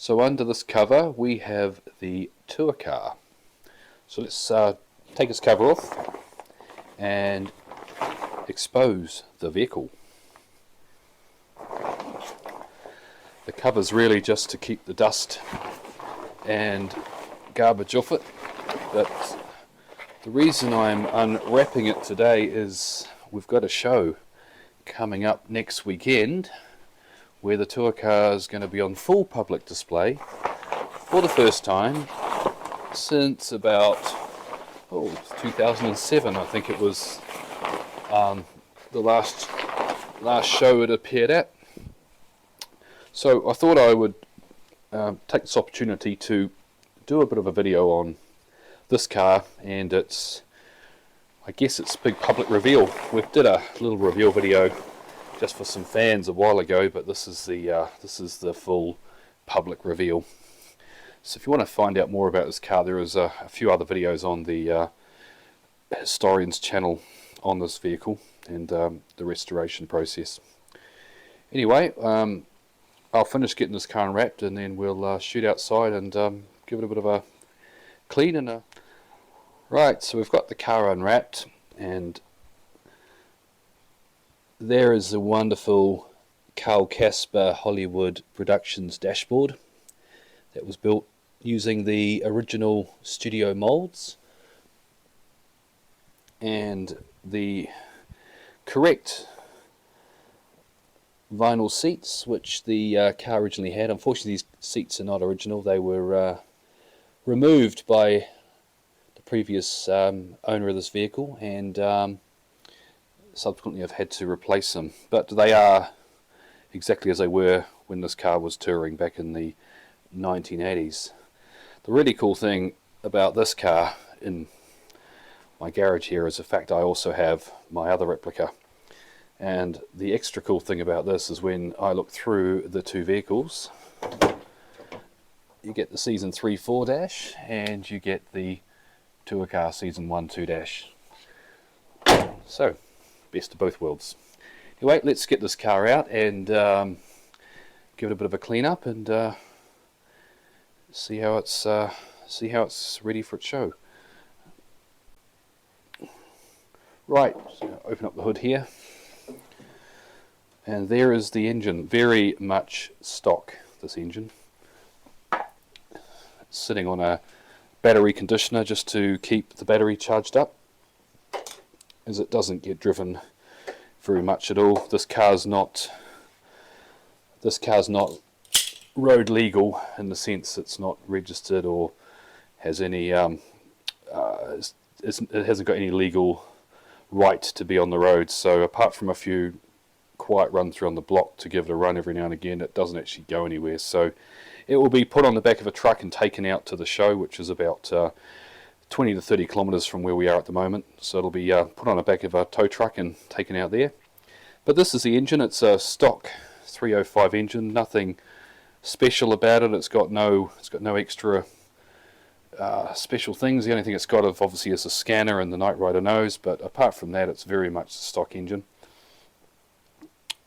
So under this cover we have the tour car. So let's take its cover off and expose the vehicle. The cover's really just to keep the dust and garbage off it, but the reason I'm unwrapping it today is we've got a show coming up next weekend where the tour car is going to be on full public display for the first time since about 2007. I think it was the last show it appeared at. So I thought I would take this opportunity to do a bit of a video on this car and its, I guess, its big public reveal. We did a little reveal video just for some fans a while ago, but this is the full public reveal. So if you want to find out more about this car, there is a few other videos on the Historians channel on this vehicle and the restoration process. Anyway, I'll finish getting this car unwrapped and then we'll shoot outside and give it a bit of a clean and a... Right, so we've got the car unwrapped, and there is a wonderful Carl Casper Hollywood Productions dashboard that was built using the original studio molds, and the correct vinyl seats which the car originally had. Unfortunately these seats are not original, they were removed by the previous owner of this vehicle, and subsequently I've had to replace them, but they are exactly as they were when this car was touring back in the 1980s. The really cool thing about this car in my garage here is the fact I also have my other replica, and the extra cool thing about this is when I look through the two vehicles, you get the season 3-4 dash and you get the tour car season 1-2 dash. So best of both worlds. Anyway, let's get this car out and give it a bit of a clean up and see how it's ready for its show. Right, so open up the hood here, and there is the engine. Very much stock, this engine. It's sitting on a battery conditioner just to keep the battery charged up, as it doesn't get driven very much at all. This car's not road legal in the sense it's not registered or has any it hasn't got any legal right to be on the road. So apart from a few quiet run through on the block to give it a run every now and again, it doesn't actually go anywhere. So it will be put on the back of a truck and taken out to the show, which is about 20 to 30 kilometers from where we are at the moment. So it'll be put on the back of a tow truck and taken out there. But this is the engine. It's a stock 305 engine, nothing special about it. It's got no extra special things. The only thing it's got obviously is a scanner and the Knight Rider nose, but apart from that it's very much a stock engine.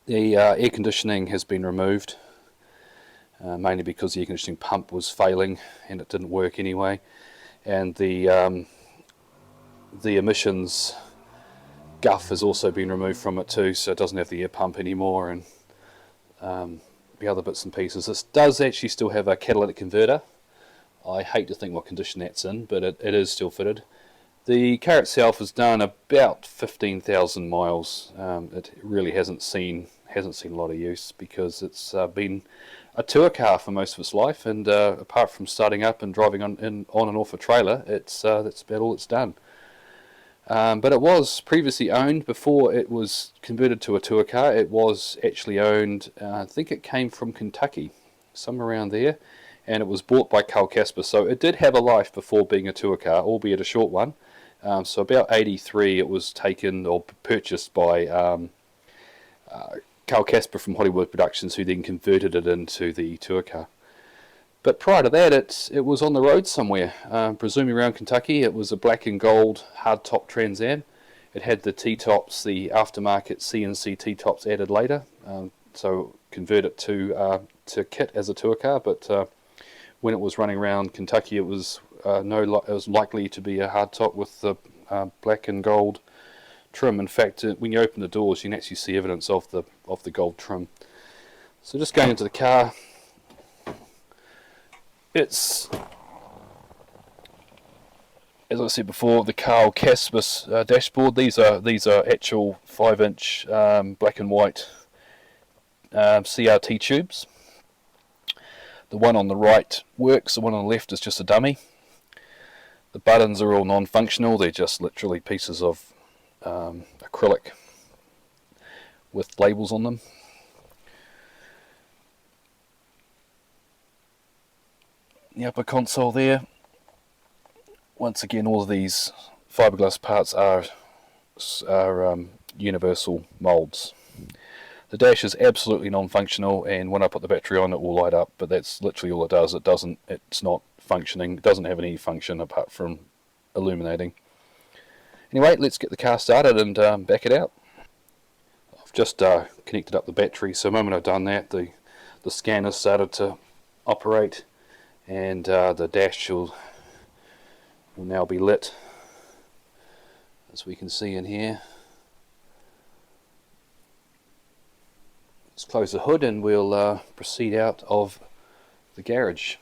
The air conditioning has been removed, mainly because the air conditioning pump was failing and it didn't work anyway, and the emissions guff has also been removed from it too, so it doesn't have the air pump anymore, and the other bits and pieces. This does actually still have a catalytic converter. I hate to think what condition that's in, but it is still fitted. The car itself has done about 15,000 miles. It really hasn't seen a lot of use because it's been a tour car for most of its life, and apart from starting up and driving on and off a trailer, that's about all it's done. But it was previously owned, before it was converted to a tour car, it was actually owned, I think it came from Kentucky, somewhere around there, and it was bought by Carl Casper, so it did have a life before being a tour car, albeit a short one. So about 83 it was taken or purchased by Carl Casper from Hollywood Productions, who then converted it into the tour car. But prior to that, it was on the road somewhere, presumably around Kentucky. It was a black and gold hardtop Trans Am. It had the T-tops, the aftermarket CNC T-tops added later, so convert it to kit as a tour car. But when it was running around Kentucky, it was it was likely to be a hardtop with the black and gold trim. In fact, when you open the doors, you can actually see evidence of the gold trim. So just going into the car, it's, as I said before, the Carl Caspis dashboard. These are actual 5-inch black and white CRT tubes. The one on the right works, the one on the left is just a dummy. The buttons are all non-functional, they're just literally pieces of acrylic with labels on them. The upper console there, once again all of these fiberglass parts are universal moulds. The dash is absolutely non-functional, and when I put the battery on it will light up, but that's literally all it does. It's not functioning, it doesn't have any function apart from illuminating. Anyway, let's get the car started and back it out. I've just connected up the battery, so the moment I've done that, the scanner started to operate, and the dash will now be lit, as we can see in here. Let's close the hood and we'll proceed out of the garage.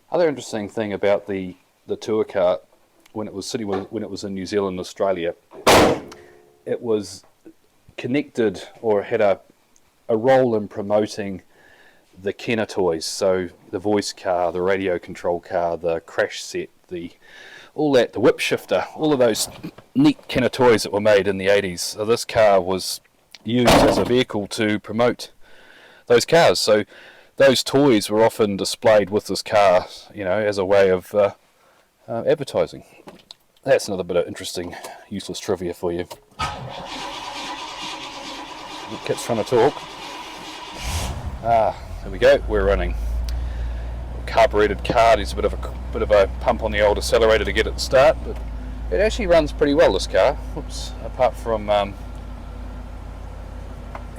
Other interesting thing about the tour car, when it was in New Zealand, Australia, it was connected or had a role in promoting the Kenner toys. So the voice car, the radio control car, the crash set, the whip shifter, all of those neat Kenner toys that were made in the 80s. So this car was used as a vehicle to promote those cars. So those toys were often displayed with this car, as a way of advertising. That's another bit of interesting, useless trivia for you. Kit's trying to talk. There we go. We're running. Carbureted car. There's a bit of a pump on the old accelerator to get it to start, but it actually runs pretty well, this car. Oops. Apart from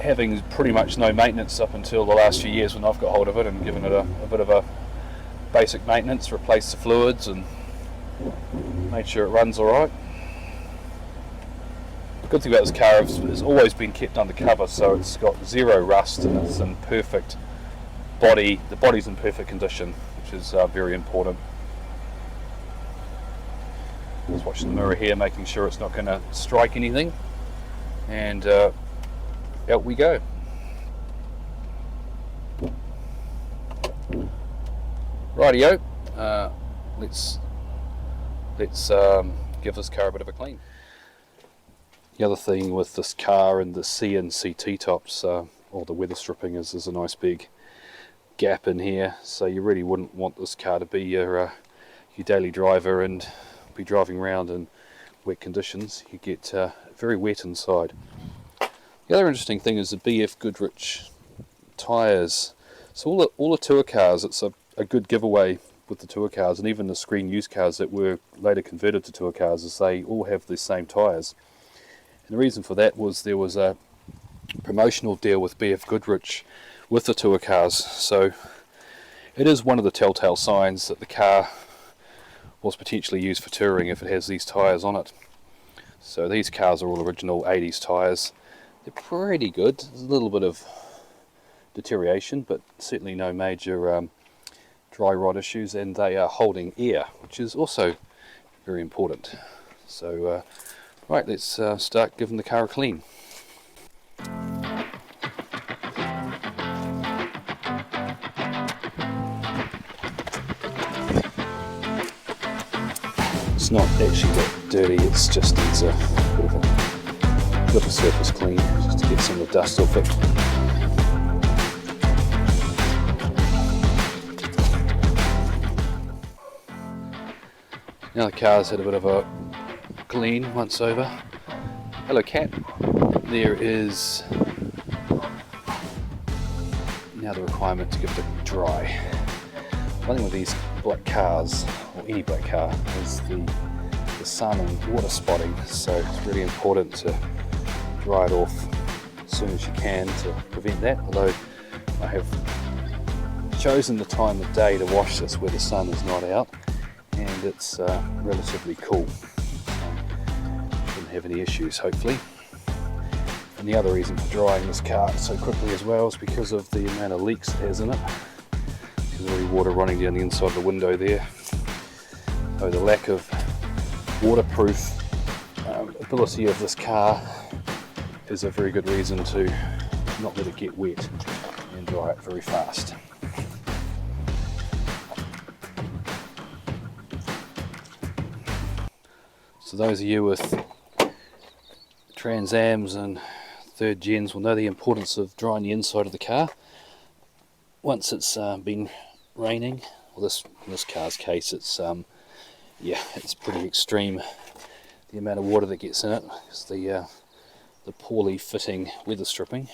having pretty much no maintenance up until the last few years when I've got hold of it and given it a bit of a basic maintenance, replaced the fluids and made sure it runs alright. The good thing about this car is it's always been kept under cover, so it's got zero rust and it's in perfect body. The body's in perfect condition, which is very important. Just watching the mirror here, making sure it's not going to strike anything, and out we go. Rightio, let's give this car a bit of a clean. The other thing with this car and the C and CT tops, or the weather stripping, is there's a nice big gap in here, so you really wouldn't want this car to be your daily driver and be driving around in wet conditions. You get very wet inside. The other interesting thing is the BF Goodrich tyres. So all the tour cars, it's a good giveaway with the tour cars, and even the screen used cars that were later converted to tour cars, is they all have the same tyres. And the reason for that was there was a promotional deal with BF Goodrich with the tour cars. So it is one of the telltale signs that the car was potentially used for touring if it has these tyres on it. So these cars are all original 80s tyres. They're pretty good. There's a little bit of deterioration, but certainly no major dry rot issues, and they are holding air, which is also very important. So right, let's start giving the car a clean. It's not actually that dirty, it's just needs a bit of a surface clean just to get some of the dust off it. Now the car's had a bit of a clean once over. Hello cat. There is now the requirement to give it a dry. One thing with these black cars, or any black car, is the sun and water spotting, so it's really important to dry it off as soon as you can to prevent that, although I have chosen the time of day to wash this where the sun is not out, and it's relatively cool. Shouldn't have any issues, hopefully. And the other reason for drying this car so quickly as well is because of the amount of leaks it has in it. There's already water running down the inside of the window there. So the lack of waterproof ability of this car is a very good reason to not let it get wet and dry it very fast. So those of you with Trans Ams and third gens will know the importance of drying the inside of the car. Once it's been raining, well, in this car's case, it's it's pretty extreme, the amount of water that gets in it. It's the poorly fitting weather stripping.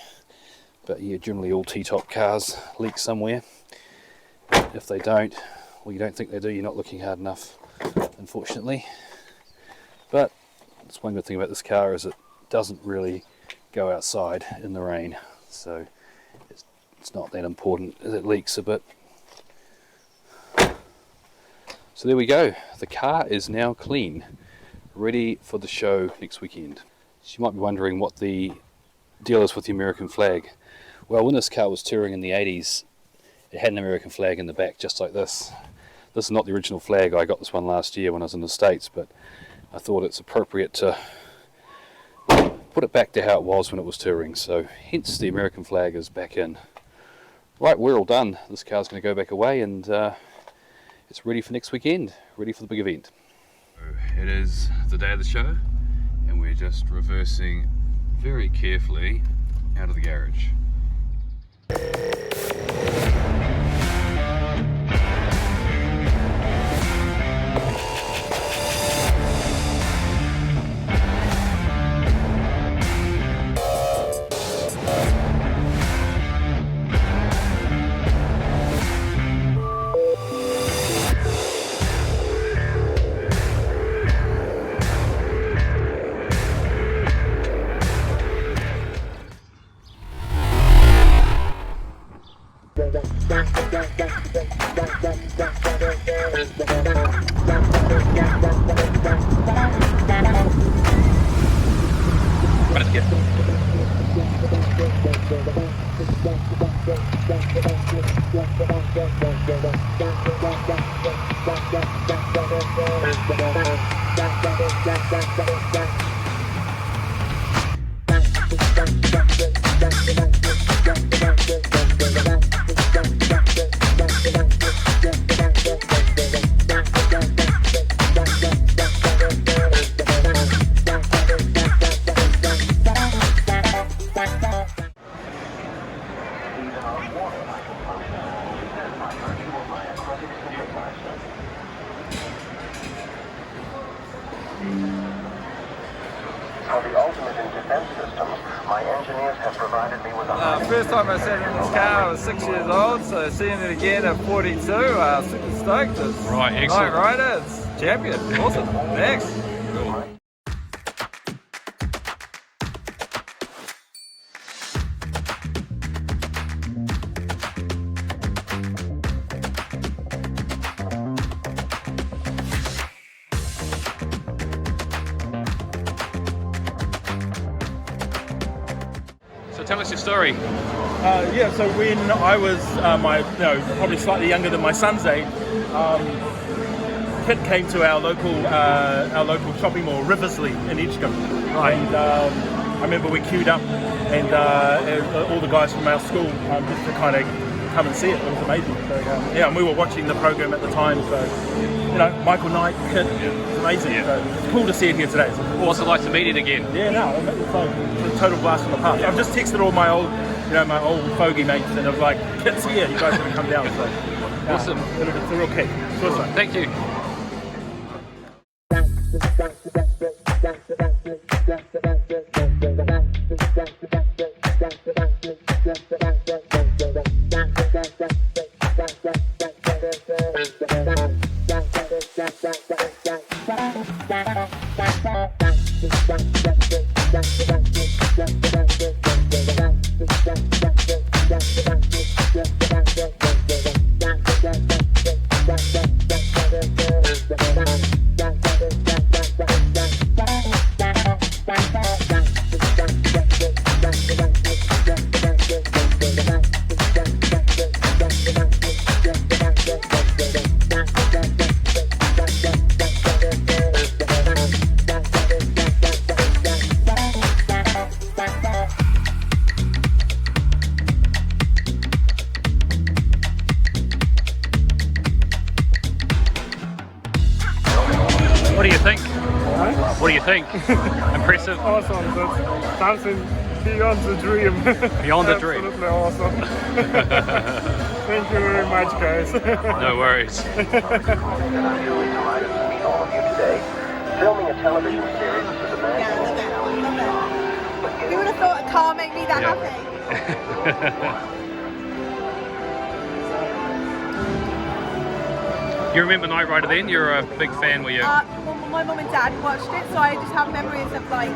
But yeah, generally all T-top cars leak somewhere. If they don't, well, you don't think they do, you're not looking hard enough, unfortunately. But that's one good thing about this car, is it doesn't really go outside in the rain, so it's not that important as it leaks a bit. So there we go, the car is now clean, ready for the show next weekend. So you might be wondering what the deal is with the American flag. Well, when this car was touring in the 80s, it had an American flag in the back just like this. This is not the original flag. I got this one last year when I was in the States, but I thought it's appropriate to put it back to how it was when it was touring, so hence the American flag is back in. Right, we're all done. This car's going to go back away, and it's ready for next weekend, ready for the big event. It is the day of the show, and we're just reversing very carefully out of the garage. First time I sat in this car, I was 6 years old, so seeing it again at 42, super stoked. It's right, excellent. Knight Rider, it's champion. Awesome. Thanks. Cool. Tell us your story. So when I was probably slightly younger than my son's age, Kit came to our local shopping mall, Riversley in Edgecombe. Right. And I remember we queued up, and all the guys from our school just to kind of come and see it. It was amazing. So and we were watching the program at the time. So Michael Knight, Kit, it was amazing. Yeah. So it's cool to see it here today. What's it like to meet it again? Yeah, no, it's like a total blast from the past. I've just texted all my old, my old fogey mates, and I was like, Kit's here, you guys are going to come down. So, awesome. It's a real kick. It's awesome. Thank you. What do you think? Right? What do you think? Impressive? Awesome. That's something beyond the dream. Beyond the dream. Absolutely awesome. Thank you very much, guys. No worries. Filming a television series is a man. Who would have thought a car made me that happy? You remember Knight Rider then? You're a big fan, were you? Well, my mum and dad watched it, so I just have memories of like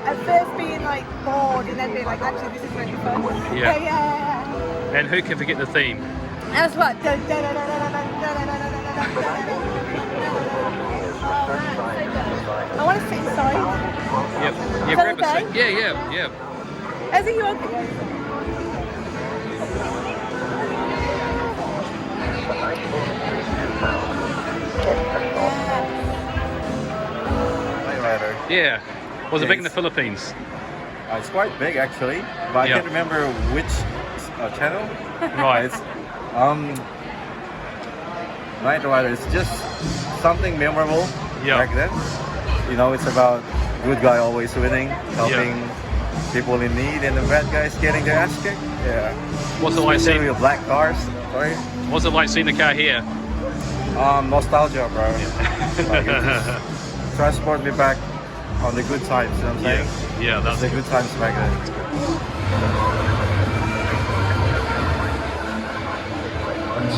at first being like bored and then being like, actually this is really fun. Yeah. Yeah. And who can forget the theme? That's what. I want to sit inside. Yep. Yeah, Is grab that a seat. okay? Yeah. As a yoga. Yeah. Was it big in the Philippines? It's quite big actually, but I can't remember which channel. Right. It's Knight Rider. It's just something memorable back then. You know, it's about good guy always winning, helping people in need, and the bad guys getting their ass kicked. Yeah. What's it like seeing the black cars? Sorry. What's it like seeing the car here? Nostalgia, bro. Like, it just transport me back on the good times. You know what I'm saying? Yeah, that's the good times back then. Do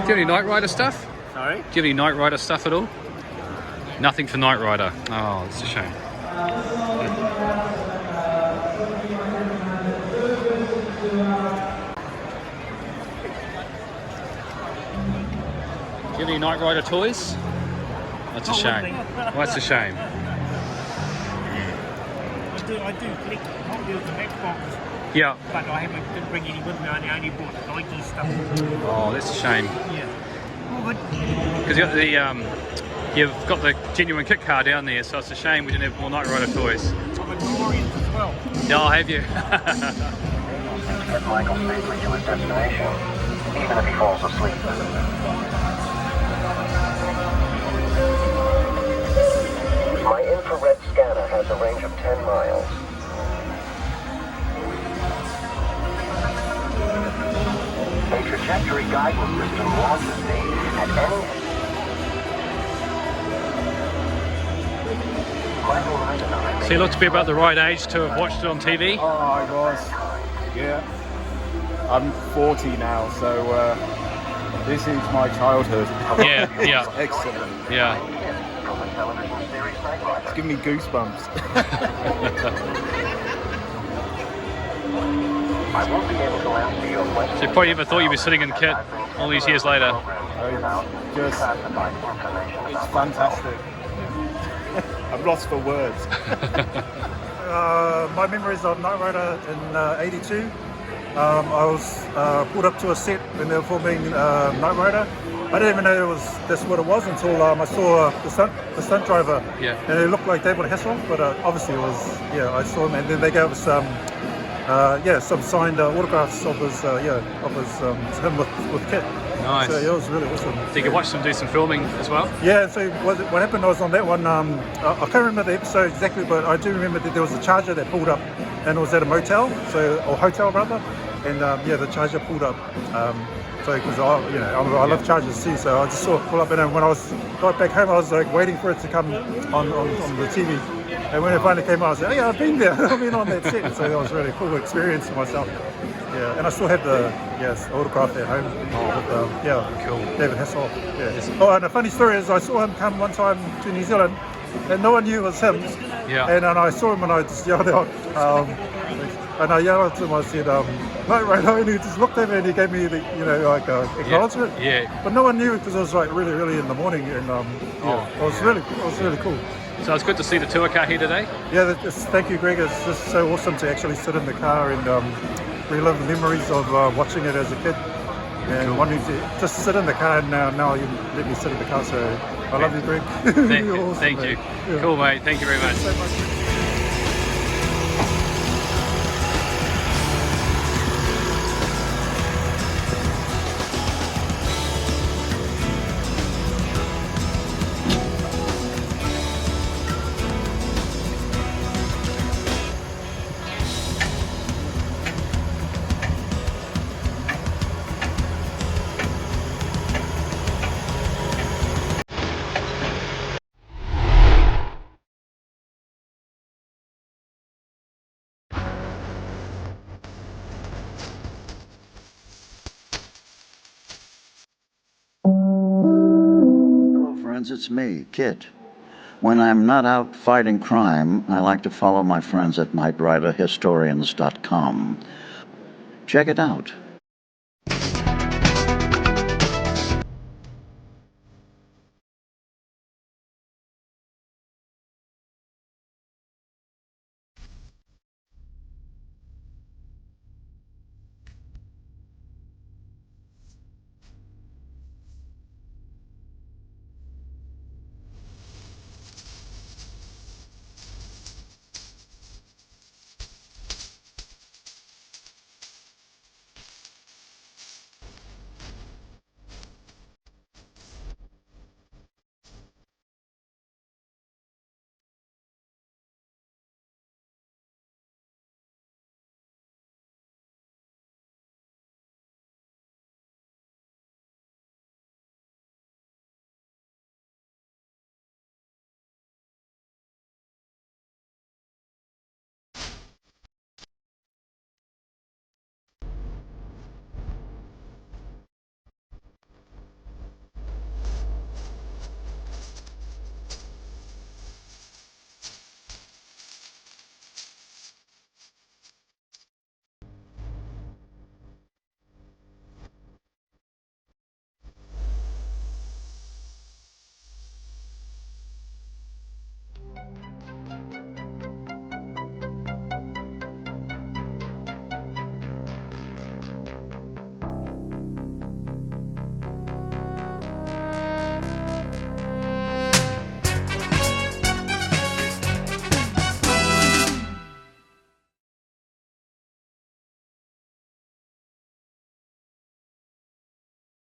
you have any Knight Rider stuff? Sorry? Do you have any Knight Rider stuff at all? Nothing for Knight Rider. Oh, it's a shame. Do you have any Knight Rider toys? That's a shame. Well, that's a shame. I do click Hot Wheels and Xbox, Yeah. but I didn't bring any with me. I only bought Nike stuff. Oh, that's a shame. Yeah. Well, but Because you've got the genuine kit car down there, so it's a shame we didn't have more Knight Rider toys. I've got DeLoreans as well. Yeah, I'll have you. Michael safely to his destination, even if he falls asleep. My infrared scanner has a range of 10 miles. A trajectory guidance system launches me at any... So you look to be about the right age to have watched it on TV? Oh, I was. Yeah. I'm 40 now, so this is my childhood. Yeah. Excellent. Yeah. It's giving me goosebumps. I won't be able to answer your question. So you probably never thought you'd be sitting in kit all these years later. It's fantastic. I'm lost for words. My memories of Knight Rider in '82. I was pulled up to a set when they were filming Knight Rider. I didn't even know that's what it was until I saw the stunt driver. Yeah. And it looked like David Hasselhoff, but obviously it was, I saw him, and then they gave us some signed autographs of his him with Kit. Nice. So it was really awesome. So you could watch them do some filming as well? Yeah, so what happened was on that one, I can't remember the episode exactly, but I do remember that there was a Charger that pulled up, and it was at a motel, or hotel rather, and the Charger pulled up. So because I love Chargers too, so I just saw it pull up, and then when I got back home, I was like waiting for it to come on the TV. And when it finally came out, I was like, oh, yeah, I've been there. I've been on that set. So that was a really cool experience for myself. Yeah, and I still have the autograph at home. Cool. David Hasselhoff. Yeah. Oh, and a funny story is I saw him come one time to New Zealand, and no one knew it was him. Yeah. And I saw him and I just yelled out, and I yelled to him. I said, Knight Rider, and he just looked at me and he gave me the acknowledgement. Yeah. But no one knew because it was like really early in the morning, and it was really cool. So it's good to see the tour car here today. Yeah, thank you, Greg. It's just so awesome to actually sit in the car and relive the memories of watching it as a kid and wanting to just sit in the car. And now you let me sit in the car, so I love you, Greg. Thank you. Yeah. Cool, mate. Thank you very much. Thanks so much. friends, it's me, Kit. When I'm not out fighting crime, I like to follow my friends at knightriderhistorians.com. Check it out.